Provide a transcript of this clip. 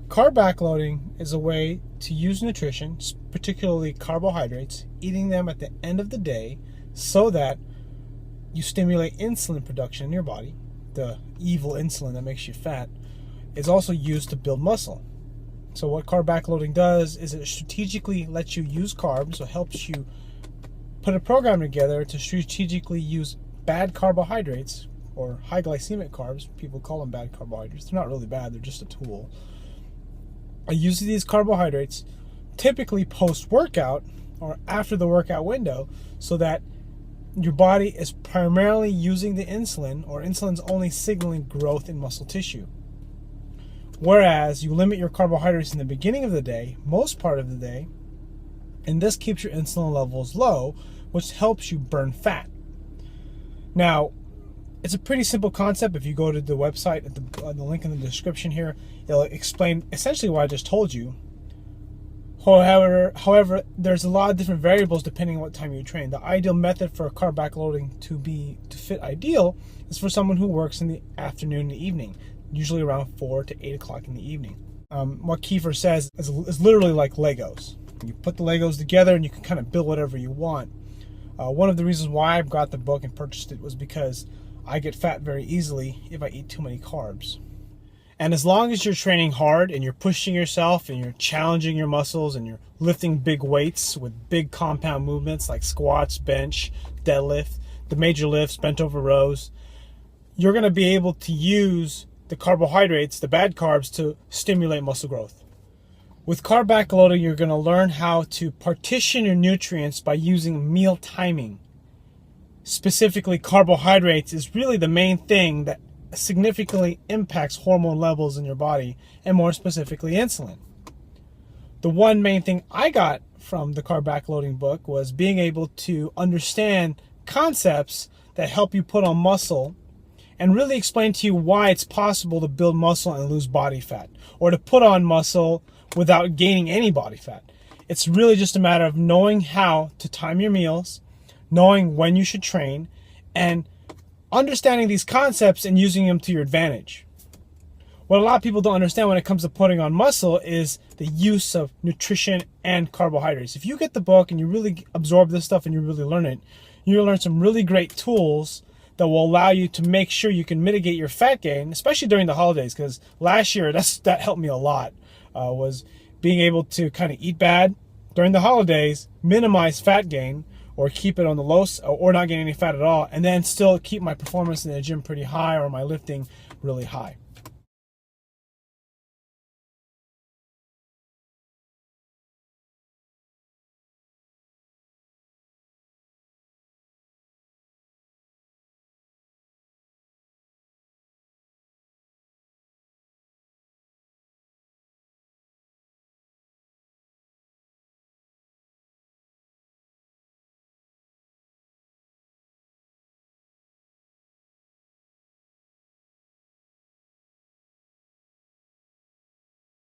Carb backloading is a way to use nutrition, particularly carbohydrates, eating them at the end of the day so that you stimulate insulin production in your body. The evil insulin that makes you fat is also used to build muscle. So what carb backloading does is it strategically lets you use carbs, so it helps you put a program together to strategically use bad carbohydrates, or high glycemic carbs. People call them bad carbohydrates. They're not really bad, they're just a tool. I use these carbohydrates typically post-workout or after the workout window so that your body is primarily using the insulin, or insulin's only signaling growth in muscle tissue. Whereas you limit your carbohydrates in the beginning of the day, most part of the day, and this keeps your insulin levels low, which helps you burn fat. Now, it's a pretty simple concept. If you go to the website, at the link in the description here, it'll explain essentially what I just told you. However, there's a lot of different variables depending on what time you train. The ideal method for carb backloading to fit ideal is for someone who works in the afternoon and the evening, usually around 4 to 8 o'clock in the evening. What Kiefer says is literally like Legos. You put the Legos together and you can kind of build whatever you want. One of the reasons why I got the book and purchased it was because I get fat very easily if I eat too many carbs. And as long as you're training hard and you're pushing yourself and you're challenging your muscles and you're lifting big weights with big compound movements like squats, bench, deadlift, the major lifts, bent over rows, you're going to be able to use the carbohydrates, the bad carbs, to stimulate muscle growth. With carb backloading, you're going to learn how to partition your nutrients by using meal timing. Specifically, carbohydrates is really the main thing that significantly impacts hormone levels in your body, and more specifically insulin. The one main thing I got from the carb backloading book was being able to understand concepts that help you put on muscle and really explain to you why it's possible to build muscle and lose body fat, or to put on muscle without gaining any body fat. It's really just a matter of knowing how to time your meals, knowing when you should train, and understanding these concepts and using them to your advantage. What a lot of people don't understand when it comes to putting on muscle is the use of nutrition and carbohydrates. If you get the book and you really absorb this stuff and you really learn it, you'll learn some really great tools that will allow you to make sure you can mitigate your fat gain, especially during the holidays, because last year that helped me a lot, was being able to kind of eat bad during the holidays, minimize fat gain, or keep it on the low, or not gain any fat at all, and then still keep my performance in the gym pretty high or my lifting really high.